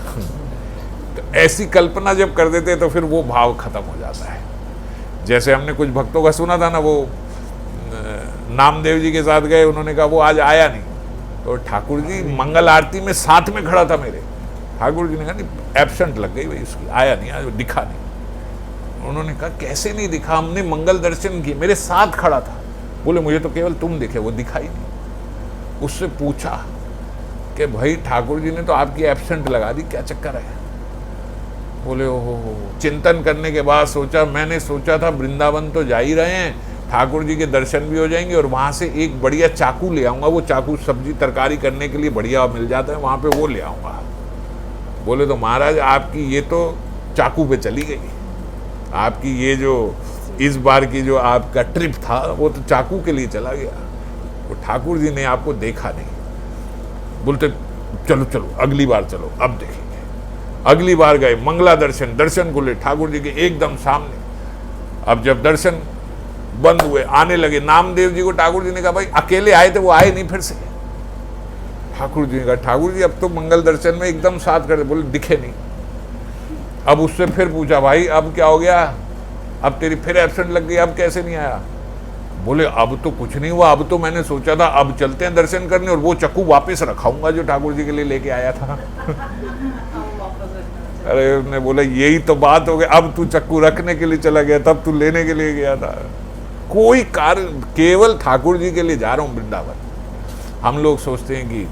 S1: तो ऐसी कल्पना जब कर देते हैं तो फिर वो भाव खत्म हो जाता है। जैसे हमने कुछ भक्तों का सुना था ना, वो नामदेव जी के साथ गए, उन्होंने कहा वो आज आया नहीं, तो ठाकुर जी मंगल आरती में साथ में खड़ा था मेरे, ठाकुर जी ने कहा नहीं एब्सेंट लग गई भाई उसकी, आया नहीं, आज दिखा नहीं। उन्होंने कहा कैसे नहीं दिखा, हमने मंगल दर्शन किए, मेरे साथ खड़ा था। बोले मुझे तो केवल तुम दिखे, वो दिखाई नहीं। उससे पूछा कि भाई ठाकुर जी ने तो आपकी एब्सेंट लगा दी, क्या चक्कर है? बोले ओहो, चिंतन करने के बाद सोचा, मैंने सोचा था वृंदावन तो जा ही रहे हैं, ठाकुर जी के दर्शन भी हो जाएंगे और वहाँ से एक बढ़िया चाकू ले आऊँगा, वो चाकू सब्जी तरकारी करने के लिए बढ़िया मिल जाता है वहाँ पे, वो ले आऊँगा। बोले तो महाराज आपकी ये तो चाकू पे चली गई, आपकी ये जो इस बार की जो आपका ट्रिप था वो तो चाकू के लिए चला गया, वो ठाकुर जी ने आपको देखा नहीं। बोलते चलो चलो अगली बार चलो, अब देखेंगे। अगली बार गए, मंगला दर्शन, दर्शन को ले ठाकुर जी के एकदम सामने। अब जब दर्शन बंद हुए, आने लगे, नामदेव जी को ठाकुर जी ने कहा भाई अकेले आए थे, वो आए नहीं फिर से। ठाकुर जी ने कहा ठाकुर जी अब तो मंगल दर्शन में एकदम साथ कर, बोले दिखे नहीं। अब उससे फिर पूछा भाई अब क्या हो गया, अब तेरी फिर एब्सेंट लग गई, अब कैसे नहीं आया? बोले अब तो कुछ नहीं हुआ, अब तो मैंने सोचा था अब चलते हैं दर्शन करने और वो चक्कू वापस रखाऊंगा जो ठाकुर जी के लिए लेके आया था अरे उन्होंने बोला यही तो बात हो गई, अब तू चक्कू रखने के लिए चला गया, तब तू लेने के लिए गया था। कोई कार्य, केवल ठाकुर जी के लिए जा रहा हूँ वृंदावन। हम लोग सोचते हैं कि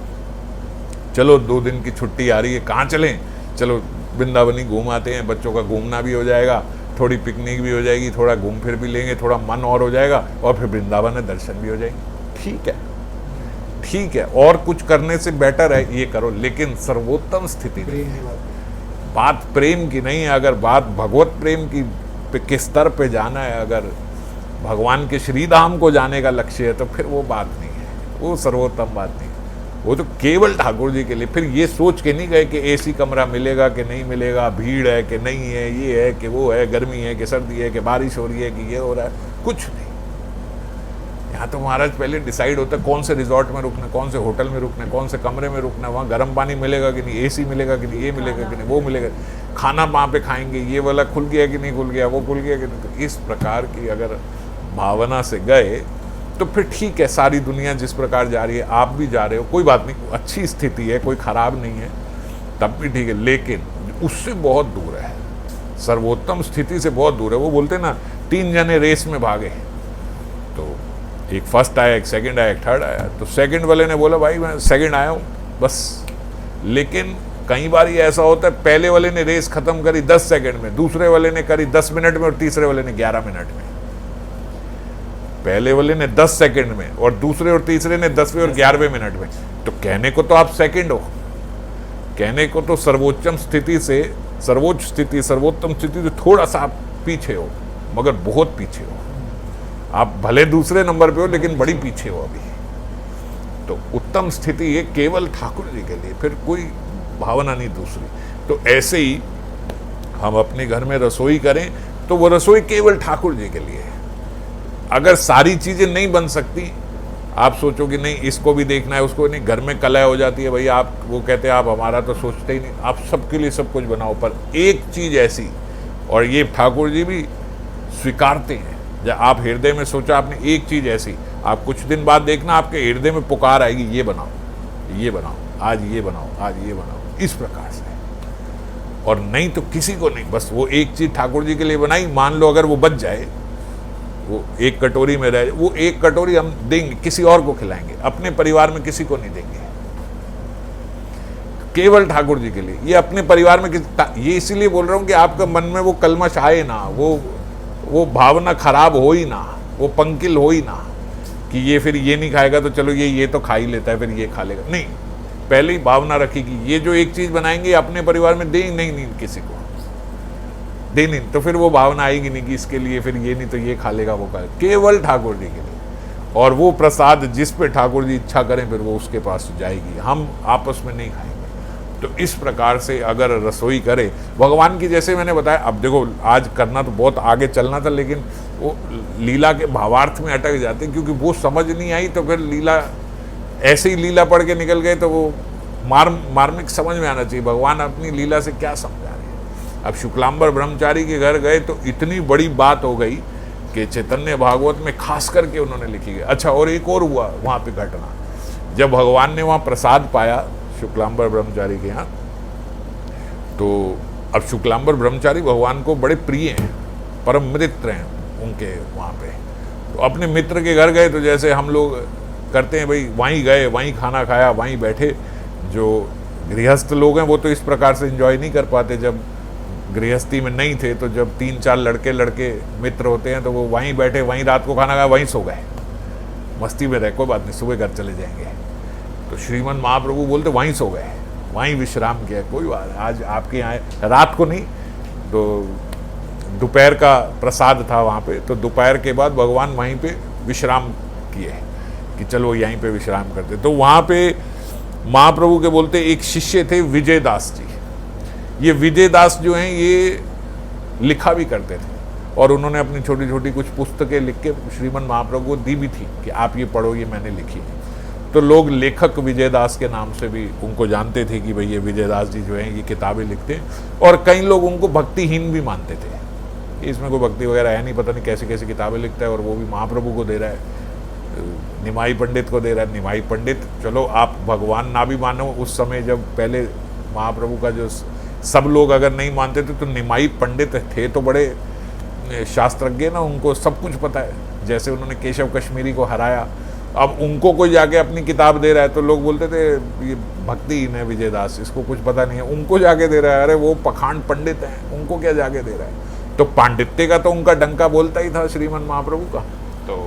S1: चलो 2 दिन की छुट्टी आ रही है, कहाँ चलें, चलो वृंदावन ही घूम आते हैं, बच्चों का घूमना भी हो जाएगा, थोड़ी पिकनिक भी हो जाएगी, थोड़ा घूम फिर भी लेंगे, थोड़ा मन और हो जाएगा और फिर वृंदावन में दर्शन भी हो जाएंगे। ठीक है, ठीक है, और कुछ करने से बेटर है ये करो, लेकिन सर्वोत्तम स्थिति नहीं है। बात प्रेम की नहीं है, अगर बात भगवत प्रेम की किस स्तर पे जाना है, अगर भगवान के श्रीधाम को जाने का लक्ष्य है तो फिर वो बात नहीं है, वो सर्वोत्तम बात नहीं है। वो तो केवल ठाकुर जी के लिए। फिर ये सोच के नहीं गए कि एसी कमरा मिलेगा कि नहीं मिलेगा, भीड़ है कि नहीं है, ये है कि वो है, गर्मी है कि सर्दी है कि बारिश हो रही है कि ये हो रहा है, कुछ नहीं। यहाँ तो महाराज पहले डिसाइड होता है कौन से रिजॉर्ट में रुकना, कौन से होटल में रुकना, कौन से कमरे में रुकना, वहाँ गर्म पानी मिलेगा कि नहीं, एसी मिलेगा कि नहीं, ये मिलेगा कि नहीं, वो मिलेगा, खाना वहाँ पे खाएंगे, ये वाला खुल गया कि नहीं खुल गया, वो खुल गया कि नहीं। तो इस प्रकार की अगर भावना से गए तो फिर ठीक है, सारी दुनिया जिस प्रकार जा रही है आप भी जा रहे हो, कोई बात नहीं, अच्छी स्थिति है, कोई खराब नहीं है, तब भी ठीक है, लेकिन उससे बहुत दूर है, सर्वोत्तम स्थिति से बहुत दूर है। वो बोलते ना 3 जने रेस में भागे, तो एक फर्स्ट आया, एक सेकंड आया, एक थर्ड आया, तो सेकंड वाले ने बोला भाई मैं सेकंड आया हूँ बस। लेकिन कई बार ये ऐसा होता है, पहले वाले ने रेस खत्म करी 10 सेकंड में, दूसरे वाले ने करी 10 मिनट में और तीसरे वाले ने 11 मिनट में। पहले वाले ने 10 सेकंड में और दूसरे और तीसरे ने 10वें और 11वें मिनट में। तो कहने को तो आप सेकंड हो, कहने को तो सर्वोच्चम स्थिति से, सर्वोच्च स्थिति, सर्वोत्तम स्थिति से थोड़ा सा आप पीछे हो, मगर बहुत पीछे हो। आप भले दूसरे नंबर पे हो लेकिन बड़ी पीछे हो अभी। तो उत्तम स्थिति ये केवल ठाकुर जी के लिए, फिर कोई भावना नहीं दूसरी। तो ऐसे ही हम अपने घर में रसोई करें तो वो रसोई केवल ठाकुर जी के लिए है। अगर सारी चीज़ें नहीं बन सकती, आप सोचो कि नहीं इसको भी देखना है, उसको नहीं, घर में कलह हो जाती है भाई, आप वो कहते हैं आप हमारा तो सोचते ही नहीं, आप सबके लिए सब कुछ बनाओ, पर एक चीज़ ऐसी, और ये ठाकुर जी भी स्वीकारते हैं, जब आप हृदय में सोचा आपने एक चीज़ ऐसी, आप कुछ दिन बाद देखना आपके हृदय में पुकार आएगी, ये बनाओ, ये बनाओ, आज ये बनाओ, आज ये बनाओ, इस प्रकार से। और नहीं तो किसी को नहीं। बस वो एक चीज़ ठाकुर जी के लिए बनाई, मान लो अगर वो बच जाए, वो एक कटोरी में रहे, वो एक कटोरी हम देंगे, किसी और को खिलाएंगे, अपने परिवार में किसी को नहीं देंगे, केवल ठाकुर जी के लिए। ये अपने परिवार में ये इसीलिए बोल रहा हूं कि आपका मन में वो कलमश आए ना, वो भावना खराब हो ही ना, वो पंकिल हो ही ना कि ये फिर ये नहीं खाएगा तो चलो ये तो खा ही लेता है, फिर ये खा लेगा। नहीं, पहले ही भावना रखी कि ये जो एक चीज बनाएंगे अपने परिवार में दे नहीं किसी को दे नहीं, तो फिर वो भावना आएगी नहीं कि इसके लिए फिर ये नहीं तो ये खा लेगा, वो खा लेगा, केवल ठाकुर जी के लिए। और वो प्रसाद जिस पे ठाकुर जी इच्छा करें फिर वो उसके पास जाएगी, हम आपस में नहीं खाएंगे। तो इस प्रकार से अगर रसोई करे भगवान की, जैसे मैंने बताया, अब देखो आज करना तो बहुत आगे चलना था, लेकिन वो लीला के भावार्थ में अटक जाते, क्योंकि वो समझ नहीं आई तो फिर लीला ऐसे ही लीला पढ़ के निकल गए, तो वो मार्मिक समझ में आना चाहिए भगवान अपनी लीला से क्या समझा रहे हैं। अब शुक्लांबर ब्रह्मचारी के घर गए तो इतनी बड़ी बात हो गई कि चैतन्य भागवत में खास करके उन्होंने लिखी गई। अच्छा, और एक और हुआ वहाँ पे घटना, जब भगवान ने वहाँ प्रसाद पाया शुक्लांबर ब्रह्मचारी के यहाँ, तो अब शुक्लांबर ब्रह्मचारी भगवान को बड़े प्रिय हैं, परम मित्र हैं उनके वहाँ पे। तो अपने मित्र के घर गए तो जैसे हम लोग करते हैं, भाई वहीं गए, वहीं खाना खाया, वहीं बैठे। जो गृहस्थ लोग हैं वो तो इस प्रकार से एंजॉय नहीं कर पाते, जब गृहस्थी में नहीं थे तो जब 3-4 लड़के मित्र होते हैं तो वो वहीं बैठे, वहीं रात को खाना खाया, वहीं सो गए, मस्ती में रहे, कोई बात नहीं सुबह घर चले जाएंगे। तो श्रीमन महाप्रभु बोलते वहीं सो गए, वहीं विश्राम किया, कोई बात आज आपके यहाँ रात को नहीं, तो दोपहर का प्रसाद था वहाँ पे, तो दोपहर के बाद भगवान वहीं पे विश्राम किए कि चलो यहीं पे विश्राम करते। तो वहाँ पे महाप्रभु के बोलते एक शिष्य थे विजय दास जी। ये विजय दास जो हैं ये लिखा भी करते थे और उन्होंने अपनी छोटी छोटी कुछ पुस्तकें लिख के श्रीमन महाप्रभु को दी भी थी कि आप ये पढ़ो, ये मैंने लिखी है। तो लोग लेखक विजय दास के नाम से भी उनको जानते थे कि भाई ये विजय दास जी जो हैं ये किताबें लिखते हैं। और कई लोग उनको भक्तिहीन भी मानते थे, इसमें कोई भक्ति वगैरह है नहीं, पता नहीं कैसे कैसे किताबें लिखता है, और वो भी महाप्रभु को दे रहा है, निमाई पंडित को दे रहा है। निमाई पंडित, चलो आप भगवान ना भी मानो, उस समय जब पहले महाप्रभु का जो सब लोग अगर नहीं मानते थे तो निमाई पंडित थे तो बड़े शास्त्रज्ञ ना, उनको सब कुछ पता है। जैसे उन्होंने केशव कश्मीरी को हराया, अब उनको कोई जाके अपनी किताब दे रहा है तो लोग बोलते थे ये भक्तिहीन है विजय दास, इसको कुछ पता नहीं है, उनको जाके दे रहा है, अरे वो पखांड पंडित हैं, उनको क्या जाके दे रहा है। तो पांडित्य का तो उनका डंका बोलता ही था श्रीमन महाप्रभु का। तो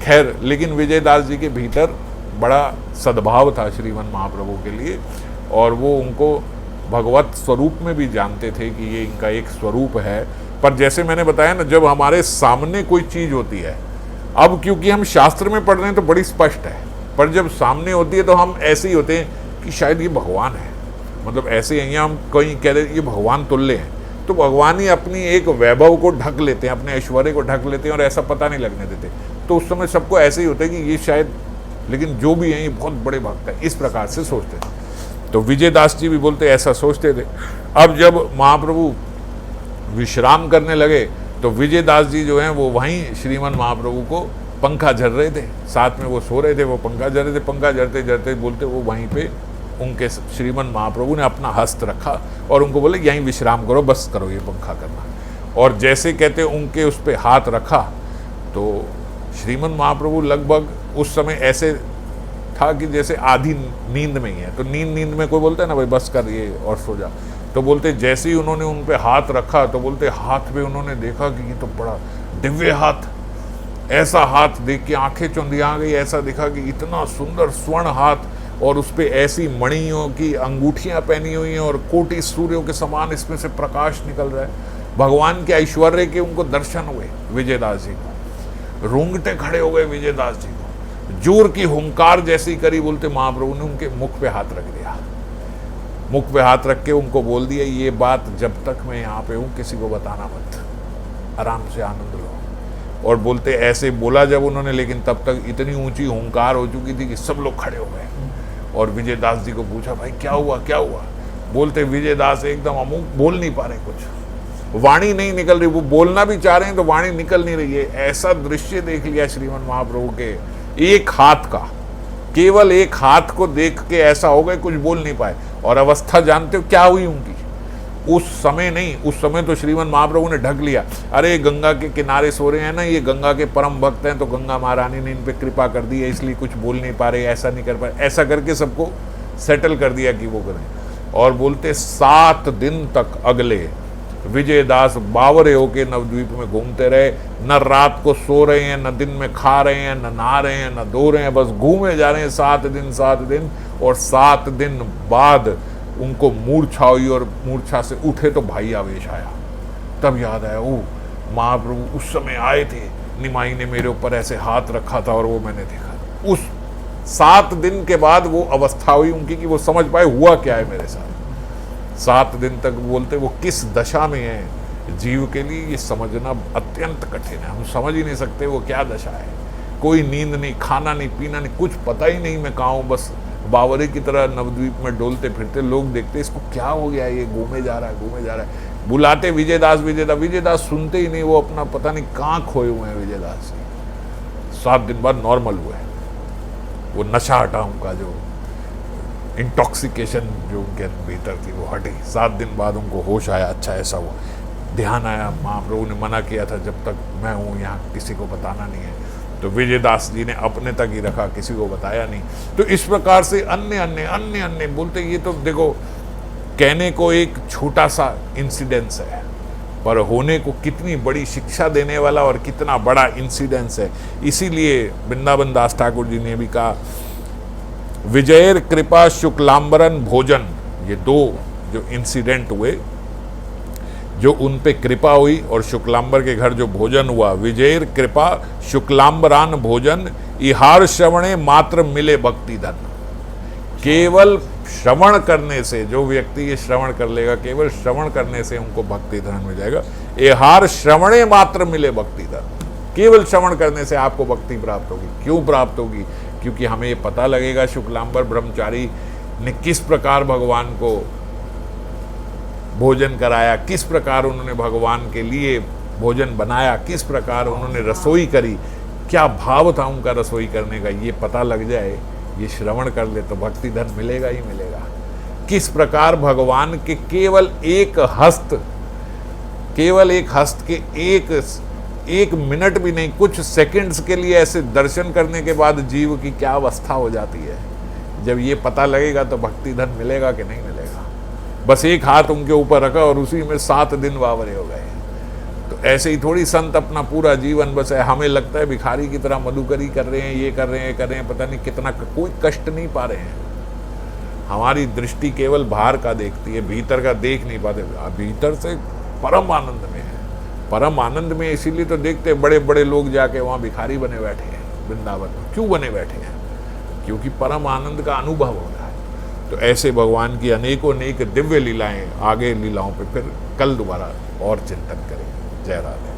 S1: खैर, लेकिन विजय दास जी के भीतर बड़ा सद्भाव था श्रीमन महाप्रभु के लिए, और वो उनको भगवत स्वरूप में भी जानते थे कि ये इनका एक स्वरूप है। पर जैसे मैंने बताया ना, जब हमारे सामने कोई चीज़ होती है, अब क्योंकि हम शास्त्र में पढ़ रहे हैं तो बड़ी स्पष्ट है, पर जब सामने होती है तो हम ऐसे ही होते हैं कि शायद ये भगवान है, मतलब ऐसे यहाँ हम कहीं कह रहे ये भगवान तुल्य हैं, तो भगवान ही अपनी एक वैभव को ढक लेते हैं, अपने ऐश्वर्य को ढक लेते हैं और ऐसा पता नहीं लगने देते। तो उस समय सबको ऐसे ही होता है कि ये शायद, लेकिन जो भी हैं ये बहुत बड़े भक्त हैं, इस प्रकार से सोचते थे। तो विजय दास जी भी बोलते ऐसा सोचते थे। अब जब महाप्रभु विश्राम करने लगे तो विजय दास जी जो हैं वो वहीं श्रीमन महाप्रभु को पंखा झर रहे थे, साथ में वो सो रहे थे, वो पंखा झर रहे थे। पंखा झरते झरते बोलते वो वहीं पे उनके श्रीमन महाप्रभु ने अपना हस्त रखा और उनको बोले यहीं विश्राम करो, बस करो ये पंखा करना। और जैसे कहते उनके उस पर हाथ रखा तो श्रीमन महाप्रभु लगभग उस समय ऐसे था कि जैसे आधी नींद में ही है। तो नींद में कोई बोलता है ना भाई बस कर ये और सो जा, तो बोलते जैसे ही उन्होंने उन पे हाथ रखा तो बोलते हाथ पे उन्होंने देखा कि ये तो बड़ा दिव्य हाथ, ऐसा हाथ देख के आंखें चुंधिया गई। ऐसा दिखा कि इतना सुंदर स्वर्ण हाथ और उस पे ऐसी मणियों की अंगूठियां पहनी हुई हैं और कोटि सूर्यों के समान इसमें से प्रकाश निकल रहा है। भगवान के ऐश्वर्य के उनको दर्शन हुए विजयदास जी को, रोंगटे खड़े हो गए विजयदास जी को, जोर की हुंकार जैसी करी। बोलते महाप्रभु ने उनके मुख पे हाथ रख दिया, मुख पे हाथ रख के उनको बोल दिया ये बात जब तक मैं यहाँ पे हूँ किसी को बताना मत, आराम से आनंद लो। और बोलते ऐसे बोला जब उन्होंने, लेकिन तब तक इतनी ऊंची हुंकार हो चुकी थी कि सब लोग खड़े हो गए। और विजयदास जी को पूछा भाई क्या हुआ क्या हुआ। बोलते विजयदास एकदम अमुक, बोल नहीं पा रहे, कुछ वाणी नहीं निकल रही, वो बोलना भी चाह रहे हैं तो वाणी निकल नहीं रही है। ऐसा दृश्य देख लिया श्रीमन महाप्रभु के, एक हाथ का, केवल एक हाथ को देख के ऐसा हो गए कुछ बोल नहीं पाए। और अवस्था जानते हो क्या हुई उनकी, उस समय नहीं, उस समय तो श्रीमन महाप्रभु ने ढक लिया, अरे गंगा के किनारे सो रहे हैं ना, ये गंगा के परम भक्त हैं, तो गंगा महारानी ने इन पे कृपा कर दी है, इसलिए कुछ बोल नहीं पा रहे, ऐसा नहीं कर पा रहे, ऐसा करके सबको सेटल कर दिया कि वो करें। और बोलते 7 दिन तक अगले विजयदास बावरे होके नवद्वीप में घूमते रहे, न रात को सो रहे हैं, न दिन में खा रहे हैं, न नहा रहे हैं, न धो रहे हैं, बस घूमे जा रहे हैं 7 दिन 7 दिन। और 7 दिन बाद उनको मूर्छा हुई और मूर्छा से उठे तो भाई आवेश आया। तब याद आया, ओ महाप्रभु उस समय आए थे, निमाई ने मेरे ऊपर ऐसे हाथ रखा था और वो मैंने देखा। उस 7 दिन के बाद वो अवस्था हुई उनकी कि वो समझ पाए हुआ क्या है मेरे साथ। 7 दिन तक बोलते वो किस दशा में है, जीव के लिए ये समझना अत्यंत कठिन है। हम समझ ही नहीं सकते वो क्या दशा है। कोई नींद नहीं, खाना नहीं, पीना नहीं, कुछ पता ही नहीं मैं कहाँ हूँ, बस बावरे की तरह नवद्वीप में डोलते फिरते। लोग देखते इसको क्या हो गया, ये घूमे जा रहा है, घूमे जा रहा है। बुलाते विजयदास, विजयदास, विजयदास सुनते ही नहीं, वो अपना पता नहीं कहाँ खोए हुए हैं विजयदास। 7 दिन बाद नॉर्मल हुए, वो नशा हटा उनका, जो इंटॉक्सिकेशन जो उनके भीतर थी वो हटी। 7 दिन बाद उनको होश आया, अच्छा ऐसा हुआ, ध्यान आया, महाप्रभु ने मना किया था जब तक मैं हूँ यहाँ किसी को बताना नहीं है, तो विजयदास जी ने अपने तक ही रखा, किसी को बताया नहीं। तो इस प्रकार से अन्य अन्य अन्य अन्य बोलते, ये तो देखो कहने को एक छोटा सा इंसिडेंस है, पर होने को कितनी बड़ी शिक्षा देने वाला और कितना बड़ा इंसिडेंस है। इसीलिए वृंदावन दास ठाकुर जी ने भी कहा, विजयर कृपा शुक्लांबरन भोजन, ये 2 जो इंसिडेंट हुए, जो उन पे कृपा हुई और शुक्लांबर के घर जो भोजन हुआ, विजयर कृपा शुक्लांबरान भोजन, इहार श्रवणे मात्र मिले भक्ति धन। केवल श्रवण करने से, जो व्यक्ति ये श्रवण कर लेगा, केवल श्रवण करने से उनको भक्ति धन मिल जाएगा। इहार श्रवणे मात्र मिले भक्ति धन, केवल श्रवण करने से आपको भक्ति प्राप्त होगी। क्यों प्राप्त होगी? क्योंकि हमें ये पता लगेगा शुक्लांबर ब्रह्मचारी ने किस प्रकार भगवान को भोजन कराया, किस प्रकार उन्होंने भगवान के लिए भोजन बनाया, किस प्रकार उन्होंने रसोई करी, क्या भाव था उनका रसोई करने का, ये पता लग जाए, ये श्रवण कर ले तो भक्ति धन मिलेगा ही मिलेगा। किस प्रकार भगवान के केवल एक हस्त के एक मिनट भी नहीं, कुछ सेकंड्स के लिए ऐसे दर्शन करने के बाद जीव की क्या अवस्था हो जाती है। जब ये पता लगेगा तो भक्ति धन मिलेगा कि नहीं मिलेगा। बस एक हाथ उनके ऊपर रखा और उसी में 7 दिन बावरे हो गए। तो ऐसे ही थोड़ी संत अपना पूरा जीवन, बस है, हमें लगता है भिखारी की तरह मधुकरी कर रहे हैं, ये कर रहे हैं, पता नहीं कितना, कोई कष्ट नहीं पा रहे हैं। हमारी दृष्टि केवल बाहर का देखती है, भीतर का देख नहीं पाते। भीतर से परम आनंद में है, परम आनंद में। इसीलिए तो देखते बड़े बड़े लोग जाके वहाँ भिखारी बने बैठे हैं वृंदावन में। क्यों बने बैठे हैं? क्योंकि परम आनंद का अनुभव हो रहा है। तो ऐसे भगवान की अनेकों अनेक दिव्य लीलाएं, आगे लीलाओं पे फिर कल दोबारा और चिंतन करेंगे। जय राधे।